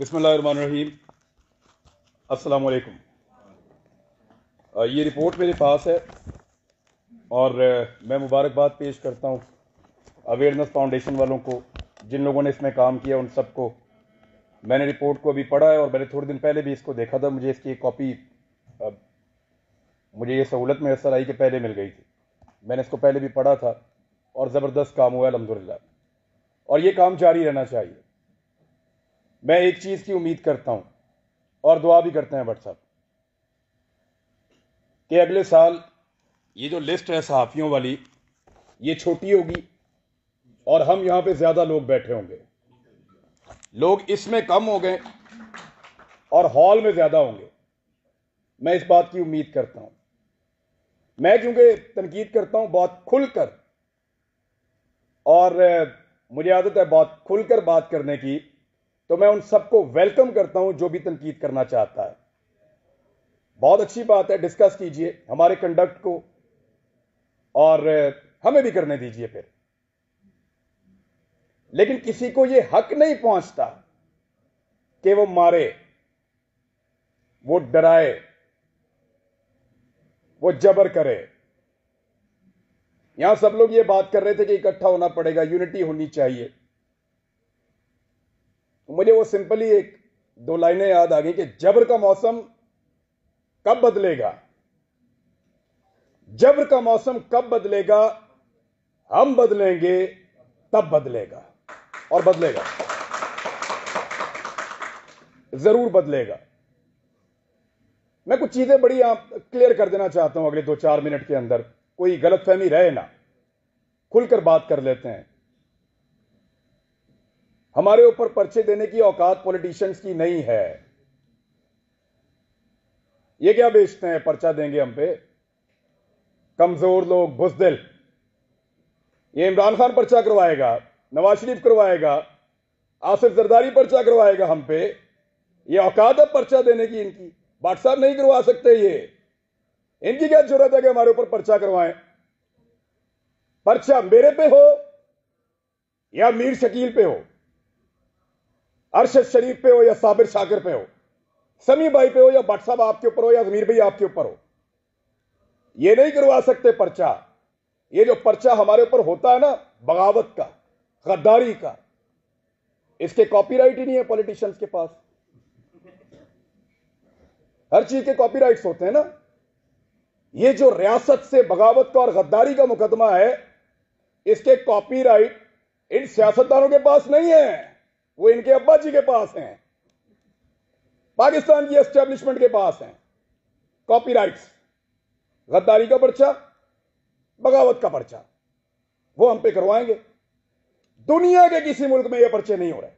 बिस्मिल्लाहिर्रहमानिर्रहीम। अस्सलाम वालेकुम। ये रिपोर्ट मेरे पास है और मैं मुबारकबाद पेश करता हूँ अवेयरनेस फाउंडेशन वालों को, जिन लोगों ने इसमें काम किया उन सबको। मैंने रिपोर्ट को अभी पढ़ा है और मैंने थोड़े दिन पहले भी इसको देखा था। मुझे इसकी एक कॉपी, मुझे ये सहूलत मैसर आई कि पहले मिल गई थी। मैंने इसको पहले भी पढ़ा था और ज़बरदस्त काम हुआ है अल्हम्दुलिल्लाह, और ये काम जारी रहना चाहिए। मैं एक चीज़ की उम्मीद करता हूँ और दुआ भी करते हैं भट्ट साहब कि अगले साल ये जो लिस्ट है सहाफ़ियों वाली, ये छोटी होगी और हम यहां पे ज़्यादा लोग बैठे होंगे। लोग इसमें कम हो गए और हॉल में ज़्यादा होंगे। मैं इस बात की उम्मीद करता हूं। मैं क्योंकि तनकीद करता हूं बहुत खुलकर, और मुझे आदत है बहुत खुलकर बात करने की, तो मैं उन सबको वेलकम करता हूं जो भी तनकीद करना चाहता है। बहुत अच्छी बात है, डिस्कस कीजिए हमारे कंडक्ट को और हमें भी करने दीजिए फिर। लेकिन किसी को यह हक नहीं पहुंचता कि वो मारे, वो डराए, वो जबर करे। यहां सब लोग ये बात कर रहे थे कि इकट्ठा होना पड़ेगा, यूनिटी होनी चाहिए। तो मुझे वो सिंपली एक दो लाइनें याद आ गई कि जबर का मौसम कब बदलेगा, जबर का मौसम कब बदलेगा, हम बदलेंगे तब बदलेगा, और बदलेगा, जरूर बदलेगा। मैं कुछ चीजें बड़ी क्लियर कर देना चाहता हूं अगले 2-4 मिनट के अंदर, कोई गलतफहमी रहे ना, खुलकर बात कर लेते हैं। हमारे ऊपर पर्चे देने की औकात पॉलिटिशियंस की नहीं है। ये क्या बेचते हैं, पर्चा देंगे हम पे, कमजोर लोग, बुज़दिल। ये इमरान खान पर्चा करवाएगा, नवाज शरीफ करवाएगा, आसिफ जरदारी पर्चा करवाएगा हम पे। ये औकात है पर्चा देने की इनकी? भट्ट साहब नहीं करवा सकते। ये इनकी क्या जरूरत है कि हमारे ऊपर पर्चा करवाएं? पर्चा मेरे पे हो या मीर शकील पे हो, अरशद शरीफ पे हो या साबिर शाकिर पे हो, समी भाई पे हो या भट्ट साहब आपके ऊपर हो या जमीर भाई आपके ऊपर हो, ये नहीं करवा सकते पर्चा। ये जो पर्चा हमारे ऊपर होता है ना, बगावत का, गद्दारी का, इसके कॉपीराइट ही नहीं है पॉलिटिशियंस के पास। हर चीज के कॉपीराइट्स होते हैं ना। ये जो रियासत से बगावत का और गद्दारी का मुकदमा है, इसके कॉपीराइट इन सियासतदानों के पास नहीं है, वो इनके अब्बा जी के पास हैं, पाकिस्तान की एस्टेब्लिशमेंट के पास हैं कॉपीराइट्स। गद्दारी का पर्चा, बगावत का पर्चा, वो हम पे करवाएंगे। दुनिया के किसी मुल्क में ये पर्चे नहीं हो रहे,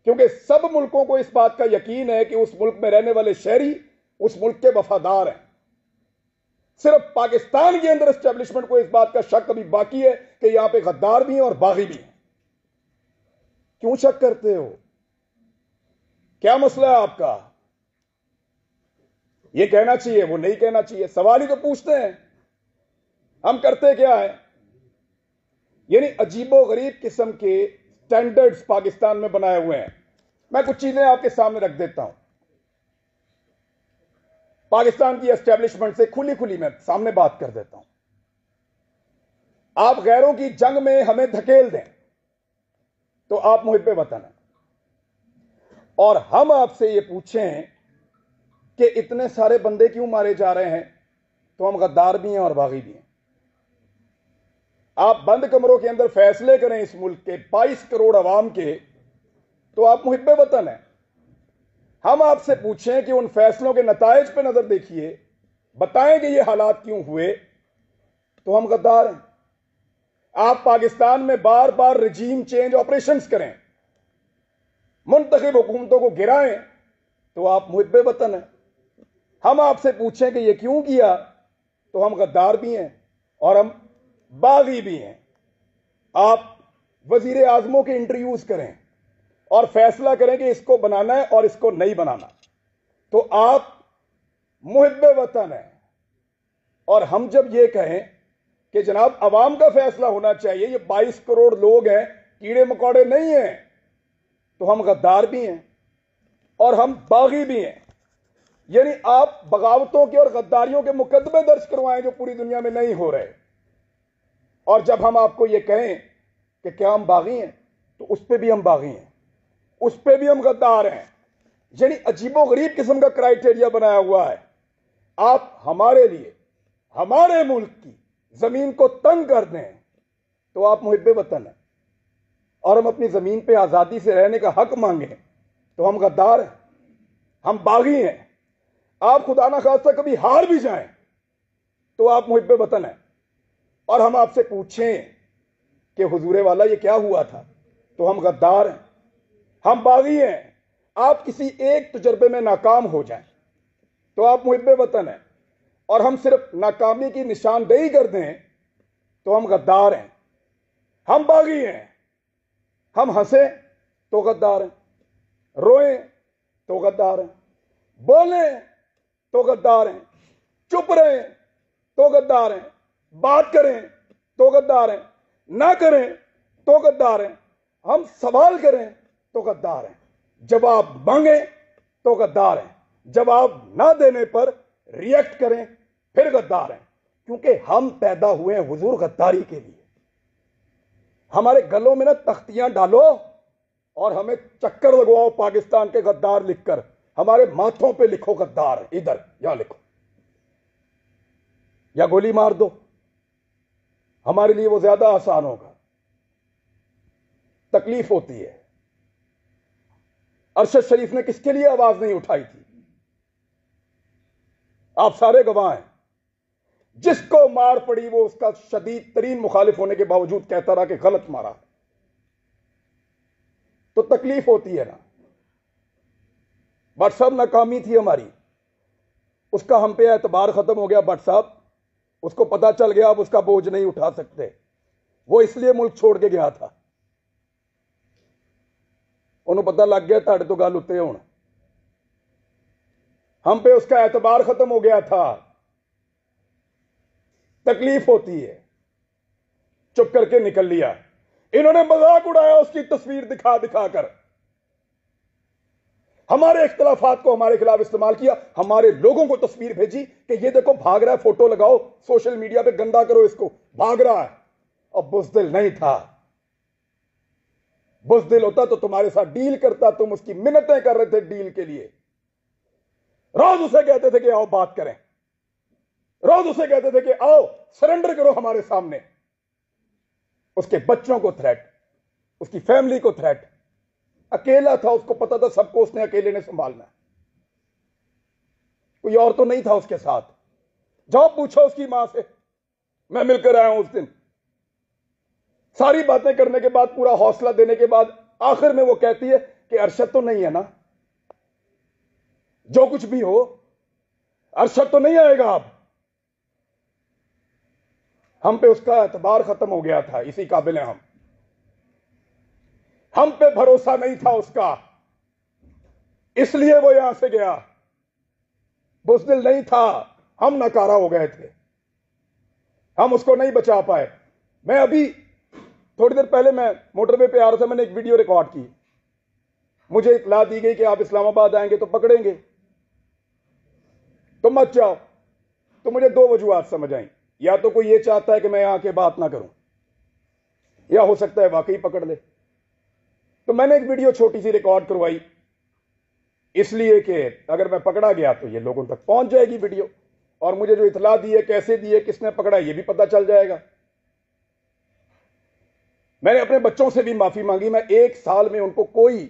क्योंकि सब मुल्कों को इस बात का यकीन है कि उस मुल्क में रहने वाले शहरी उस मुल्क के वफादार हैं। सिर्फ पाकिस्तान के अंदर एस्टेब्लिशमेंट को इस बात का शक अभी बाकी है कि यहां पे गद्दार भी हैं और बागी भी हैं। क्यों शक करते हो? क्या मसला है आपका? ये कहना चाहिए, वो नहीं कहना चाहिए, सवाल ही तो पूछते हैं। हम करते क्या है? यानी अजीबो गरीब किस्म के स्टैंडर्ड्स पाकिस्तान में बनाए हुए हैं। मैं कुछ चीजें आपके सामने रख देता हूं। पाकिस्तान की एस्टेब्लिशमेंट से खुली खुली मैं सामने बात कर देता हूं। आप गैरों की जंग में हमें धकेल दें तो आप मुहिब्बे वतन हैं, और हम आपसे ये पूछें कि इतने सारे बंदे क्यों मारे जा रहे हैं, तो हम गद्दार भी हैं और बागी भी हैं। आप बंद कमरों के अंदर फैसले करें इस मुल्क के 22 करोड़ अवाम के, तो आप मुहिब्बे वतन हैं। हम आपसे पूछें कि उन फैसलों के नताइज पे नजर देखिए, बताएं कि ये हालात क्यों हुए, तो हम गद्दार हैं। आप पाकिस्तान में बार बार रजीम चेंज ऑपरेशंस करें, मुंतखब हुकूमतों को गिराएं, तो आप मुहिब्बे वतन हैं। हम आपसे पूछें कि ये क्यों किया, तो हम गद्दार भी हैं और हम बागी भी हैं। आप वजीर आजमों के इंटरव्यूज करें और फैसला करें कि इसको बनाना है और इसको नहीं बनाना, तो आप मुहिब्बे वतन हैं। और हम जब ये कहें कि जनाब अवाम का फैसला होना चाहिए, ये 22 करोड़ लोग हैं, कीड़े मकोड़े नहीं हैं, तो हम गद्दार भी हैं। और हम बागी भी हैं। यानी आप बगावतों के और गद्दारियों के मुकदमे दर्ज करवाएं जो पूरी दुनिया में नहीं हो रहे। और जब हम आपको यह कहें कि क्या हम बागी हैं, तो उस पर भी हम बागी हैं, उस पर भी हम गद्दार हैं। यानी अजीबोगरीब किस्म का क्राइटेरिया बनाया हुआ है। आप हमारे लिए, हमारे मुल्क की जमीन को तंग कर दें तो आप मुहिब्बे वतन हैं, और हम अपनी जमीन पे आजादी से रहने का हक मांगें तो हम गद्दार हैं, हम बागी हैं। आप खुदा ना खास्ता कभी हार भी जाएं तो आप मुहिब्बे वतन हैं, और हम आपसे पूछें कि हुजूरे वाला ये क्या हुआ था, तो हम गद्दार हैं, हम बागी हैं। आप किसी एक तजर्बे में नाकाम हो जाएं तो आप मुहिब्बे वतन हैं, और हम सिर्फ नाकामी की निशानदेही कर दें तो हम गद्दार हैं, हम बागी हैं। हम हंसें तो गद्दार हैं, रोएं तो गद्दार हैं, बोलें तो गद्दार हैं, चुप रहें तो गद्दार हैं, बात करें तो गद्दार हैं, ना करें तो गद्दार हैं, हम सवाल करें तो गद्दार हैं, जवाब मांगें तो गद्दार हैं, जवाब ना देने पर रिएक्ट करें फिर गद्दार हैं। क्योंकि हम पैदा हुए हैं हुजूर गद्दारी के लिए। हमारे गलों में ना तख्तियां डालो और हमें चक्कर लगवाओ पाकिस्तान के गद्दार लिखकर, हमारे माथों पे लिखो गद्दार, इधर यहां लिखो, या गोली मार दो, हमारे लिए वो ज्यादा आसान होगा। तकलीफ होती है। अरशद शरीफ ने किसके लिए आवाज नहीं उठाई थी? आप सारे गवाह हैं। जिसको मार पड़ी वो उसका शदीद तरीन मुखालिफ होने के बावजूद कहता रहा कि गलत मारा। तो तकलीफ होती है ना। भट्ट साहब नाकामी थी हमारी, उसका हम पे एतबार खत्म हो गया। भट्ट साहब, उसको पता चल गया अब उसका बोझ नहीं उठा सकते, वो इसलिए मुल्क छोड़ के गया था। उन्होंने पता लग गया ताड़े तो गल उत्ते हुण, हम पे उसका एतबार खत्म हो गया था। तकलीफ होती है। चुप करके निकल लिया। इन्होंने मजाक उड़ाया उसकी तस्वीर दिखा दिखा कर, हमारे इख्तिलाफात को हमारे खिलाफ इस्तेमाल किया, हमारे लोगों को तस्वीर भेजी कि ये देखो भाग रहा है, फोटो लगाओ सोशल मीडिया पे, गंदा करो इसको, भाग रहा है। और बुज़दिल नहीं था। बुज़दिल होता तो तुम्हारे साथ डील करता, तुम उसकी मिन्नतें कर रहे थे डील के लिए। रोज उसे कहते थे कि आओ बात करें, रोज उसे कहते थे कि आओ सरेंडर करो हमारे सामने। उसके बच्चों को थ्रेट, उसकी फैमिली को थ्रेट। अकेला था, उसको पता था सबको उसने अकेले ने संभालना है, कोई और तो नहीं था उसके साथ। जाओ पूछो उसकी मां से, मैं मिलकर आया हूं उस दिन। सारी बातें करने के बाद, पूरा हौसला देने के बाद, आखिर में वो कहती है कि अरशद तो नहीं है ना, जो कुछ भी हो अरशद तो नहीं आएगा अब। हम पे उसका एतबार खत्म हो गया था, इसी काबिल हैं हम पे भरोसा नहीं था उसका, इसलिए वो यहां से गया। बुज़दिल नहीं था, हम नाकारा हो गए थे, हम उसको नहीं बचा पाए। मैं अभी थोड़ी देर पहले मैं मोटरवे पे आ रहा था, मैंने एक वीडियो रिकॉर्ड की। मुझे इत्तला दी गई कि आप इस्लामाबाद आएंगे तो पकड़ेंगे, तो मत जाओ। तो मुझे दो वजूहात समझ आई, या तो कोई ये चाहता है कि मैं यहां के बात ना करूं, या हो सकता है वाकई पकड़ ले। तो मैंने एक वीडियो छोटी सी रिकॉर्ड करवाई, इसलिए कि अगर मैं पकड़ा गया तो ये लोगों तक पहुंच जाएगी वीडियो, और मुझे जो इत्तला दी है, कैसे दी है, किसने पकड़ा, ये भी पता चल जाएगा। मैंने अपने बच्चों से भी माफी मांगी। मैं एक साल में उनको कोई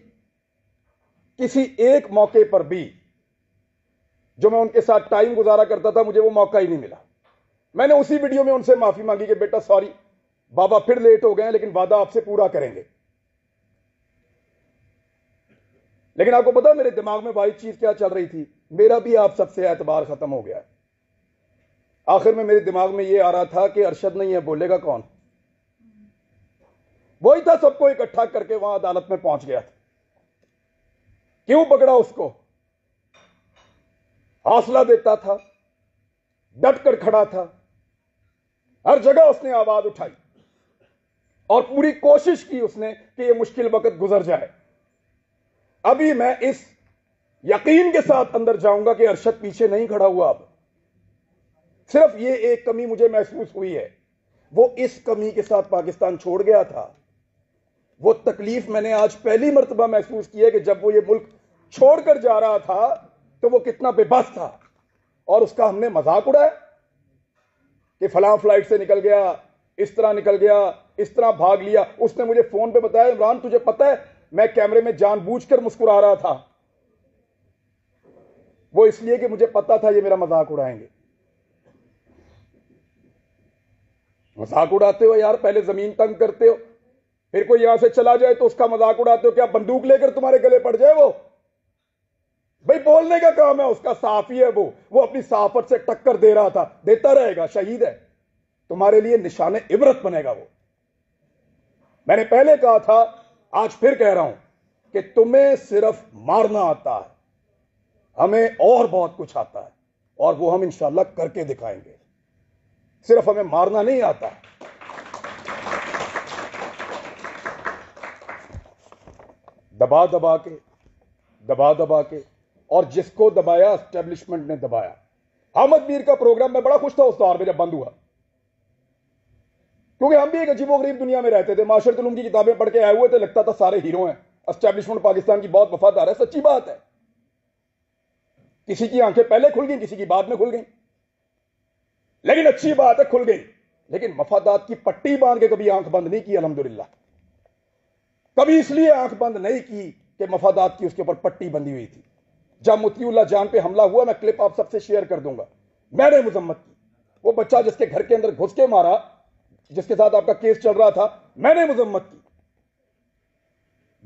किसी एक मौके पर भी जो मैं उनके साथ टाइम गुजारा करता था, मुझे वो मौका ही नहीं मिला। मैंने उसी वीडियो में उनसे माफी मांगी कि बेटा सॉरी बाबा, फिर लेट हो गए, लेकिन वादा आपसे पूरा करेंगे। लेकिन आपको पता मेरे दिमाग में वाही चीज क्या चल रही थी? मेरा भी आप सबसे एतबार खत्म हो गया है। आखिर में मेरे दिमाग में यह आ रहा था कि अरशद नहीं है, बोलेगा कौन? वही था, सबको इकट्ठा करके वहां अदालत में पहुंच गया था। क्यों पकड़ा उसको? हौसला देता था, डट कर खड़ा था, हर जगह उसने आवाज उठाई और पूरी कोशिश की उसने कि यह मुश्किल वक्त गुजर जाए। अभी मैं इस यकीन के साथ अंदर जाऊंगा कि अरशद पीछे नहीं खड़ा हुआ। अब सिर्फ ये एक कमी मुझे महसूस हुई है, वो इस कमी के साथ पाकिस्तान छोड़ गया था। वो तकलीफ मैंने आज पहली मर्तबा महसूस की है कि जब वो ये मुल्क छोड़कर जा रहा था तो वो कितना बेबस था, और उसका हमने मजाक उड़ाया कि फलां फ्लाइट से निकल गया, इस तरह निकल गया, इस तरह भाग लिया। उसने मुझे फोन पे बताया, इमरान तुझे पता है मैं कैमरे में जानबूझकर मुस्कुरा रहा था, वो इसलिए कि मुझे पता था ये मेरा मजाक उड़ाएंगे। मजाक उड़ाते हो यार, पहले जमीन तंग करते हो, फिर कोई यहां से चला जाए तो उसका मजाक उड़ाते हो। क्या बंदूक लेकर तुम्हारे गले पड़ जाए वो? भाई बोलने का काम है उसका, साफी है वो अपनी साफत से टक्कर दे रहा था, देता रहेगा, शहीद है, तुम्हारे लिए निशाने इबरत बनेगा वो। मैंने पहले कहा था, आज फिर कह रहा हूं कि तुम्हें सिर्फ मारना आता है, हमें और बहुत कुछ आता है, और वो हम इंशाल्लाह करके दिखाएंगे। सिर्फ हमें मारना नहीं आता। दबा दबा के और जिसको दबाया एस्टेब्लिशमेंट ने दबाया। अहमद मीर का प्रोग्राम में बड़ा खुश था उस दौर में जब बंद हुआ, क्योंकि हम भी एक अजीबोगरीब दुनिया में रहते थे। माशरत उलूम की किताबें पढ़ के आए हुए थे, लगता था सारे हीरो हैं, एस्टेब्लिशमेंट पाकिस्तान की बहुत वफादार है। सच्ची बात है, किसी की आंखें पहले खुल गई, किसी की बाद में खुल गई, लेकिन अच्छी बात है खुल गई। लेकिन मफादात की पट्टी बांध के कभी आंख बंद नहीं की अल्हम्दुलिल्लाह। कभी इसलिए आंख बंद नहीं की कि मफादात की उसके ऊपर पट्टी बंधी हुई थी। जब मुतीउल्लाह जान पे हमला हुआ, मैं क्लिप आप सबसे शेयर कर दूंगा, मैंने मुजम्मत की। वो बच्चा जिसके घर के अंदर घुस के मारा, जिसके साथ आपका केस चल रहा था, मैंने मुजम्मत की।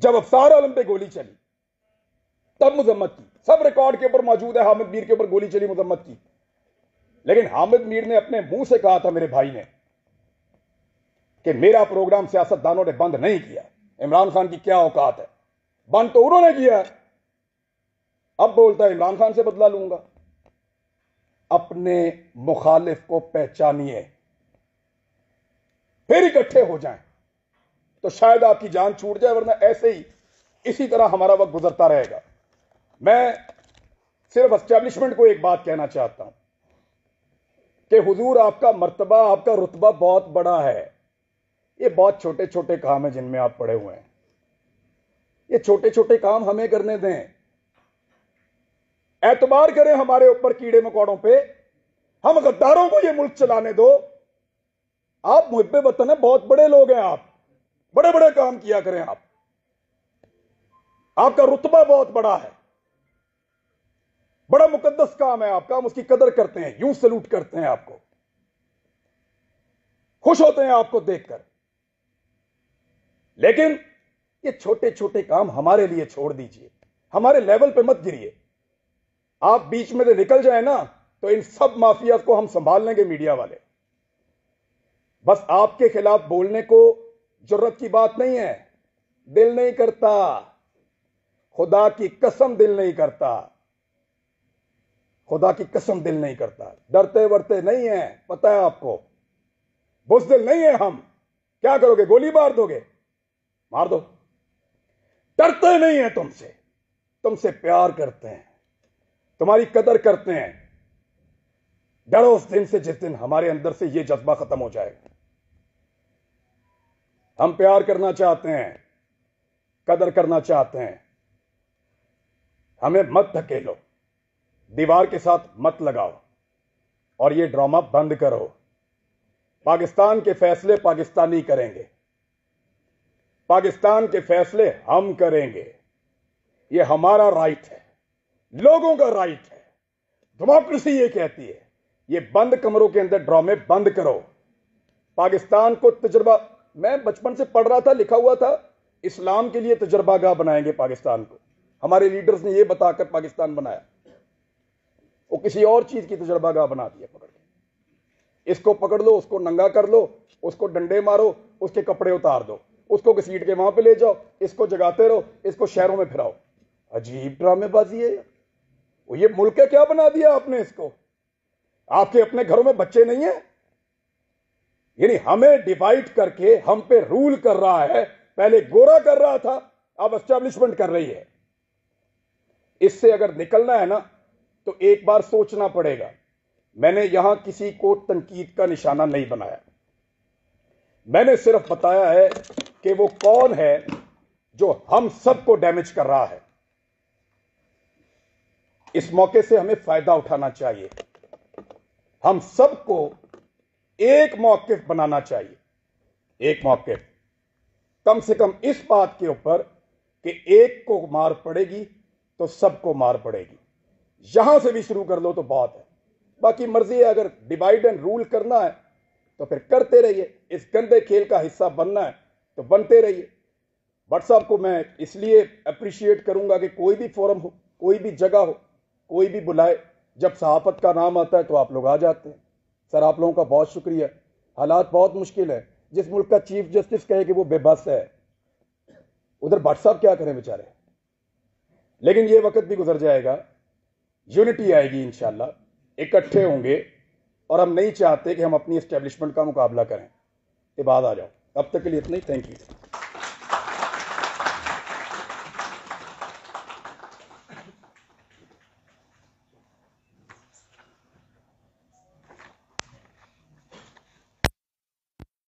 जब अफसार आलम पे गोली चली तब मुजम्मत की। सब रिकॉर्ड के ऊपर मौजूद है, हामिद मीर के ऊपर गोली चली, मुजम्मत की। लेकिन हामिद मीर ने अपने मुंह से कहा था, मेरे भाई ने, कि मेरा प्रोग्राम सियासतदानों ने बंद नहीं किया। इमरान खान की क्या औकात है, बंद तो उन्होंने किया है। अब बोलता है इमरान खान से बदला लूंगा। अपने मुखालिफ को पहचानिए, फिर इकट्ठे हो जाएं, तो शायद आपकी जान छूट जाए, वरना ऐसे ही इसी तरह हमारा वक्त गुजरता रहेगा। मैं सिर्फ एस्टेब्लिशमेंट को एक बात कहना चाहता हूं कि हुजूर आपका मर्तबा, आपका रुतबा बहुत बड़ा है। ये बहुत छोटे छोटे काम है जिनमें आप पड़े हुए हैं। ये छोटे छोटे काम हमें करने दें, एतबार करें हमारे ऊपर कीड़े मकोड़ों पे, हम गद्दारों को ये मुल्क चलाने दो। आप मुहिब्बे वतन है, बहुत बड़े लोग हैं आप, बड़े बड़े काम किया करें आप, आपका रुतबा बहुत बड़ा है, बड़ा मुकद्दस काम है आपका, हम उसकी कदर करते हैं, यूं सलूट करते हैं आपको, खुश होते हैं आपको देखकर। लेकिन ये छोटे छोटे काम हमारे लिए छोड़ दीजिए, हमारे लेवल पे मत गिरिए। आप बीच में से निकल जाए ना तो इन सब माफिया को हम संभाल लेंगे, मीडिया वाले। बस आपके खिलाफ बोलने को जरूरत की बात नहीं है, दिल नहीं करता, खुदा की कसम दिल नहीं करता, खुदा की कसम दिल नहीं करता। डरते वरते नहीं है, पता है आपको, बुज़दिल नहीं है हम। क्या करोगे, गोली मार दोगे, मार दो। डरते नहीं है तुमसे, तुमसे प्यार करते हैं, तुम्हारी कदर करते हैं। डरो उस दिन से जिस दिन हमारे अंदर से यह जज्बा खत्म हो जाएगा। हम प्यार करना चाहते हैं, कदर करना चाहते हैं, हमें मत धकेलो, दीवार के साथ मत लगाओ, और ये ड्रामा बंद करो। पाकिस्तान के फैसले पाकिस्तानी करेंगे, पाकिस्तान के फैसले हम करेंगे। ये हमारा राइट है, लोगों का राइट है, डेमोक्रेसी ये कहती है। ये बंद कमरों के अंदर ड्रामे बंद करो। पाकिस्तान को तजुर्बा, मैं बचपन से पढ़ रहा था, लिखा हुआ था, इस्लाम के लिए तजुर्बागाह बनाएंगे पाकिस्तान को। हमारे लीडर्स ने यह बताकर पाकिस्तान बनाया, वो किसी और चीज की तजुर्बागाह बना दिया। पकड़ के इसको पकड़ लो, उसको नंगा कर लो, उसको डंडे मारो, उसके कपड़े उतार दो, उसको घसीट के वहां पे ले जाओ, इसको जगाते रहो, इसको शहरों में फिराओ। अजीब ड्रामेबाजी है वो। ये मुल्क है क्या बना दिया आपने इसको? आपके अपने घरों में बच्चे नहीं है? यानी हमें डिवाइड करके हम पे रूल कर रहा है। पहले गोरा कर रहा था, अब एस्टेब्लिशमेंट कर रही है। इससे अगर निकलना है ना तो एक बार सोचना पड़ेगा। मैंने यहां किसी को तनकीद का निशाना नहीं बनाया, मैंने सिर्फ बताया है कि वो कौन है जो हम सबको डैमेज कर रहा है। इस मौके से हमें फायदा उठाना चाहिए, हम सबको एक मौकिफ बनाना चाहिए, एक मौकिफ कम से कम इस बात के ऊपर कि एक को मार पड़ेगी तो सबको मार पड़ेगी। यहां से भी शुरू कर लो तो बहुत है, बाकी मर्जी है। अगर डिवाइड एंड रूल करना है तो फिर करते रहिए, इस गंदे खेल का हिस्सा बनना है तो बनते रहिए। भट्ट साहब को मैं इसलिए अप्रिशिएट करूंगा कि कोई भी फोरम हो, कोई भी जगह हो, कोई भी बुलाए, जब सहाफत का नाम आता है तो आप लोग आ जाते हैं। सर आप लोगों का बहुत शुक्रिया। हालात बहुत मुश्किल है, जिस मुल्क का चीफ जस्टिस कहे कि वो बेबस है, उधर भट्ट साहब क्या करें बेचारे। लेकिन ये वक्त भी गुजर जाएगा, यूनिटी आएगी इंशाल्लाह, इकट्ठे होंगे। और हम नहीं चाहते कि हम अपनी एस्टेब्लिशमेंट का मुकाबला करें। ये बात आ जाओ, अब तक के लिए इतना ही, थैंक यू।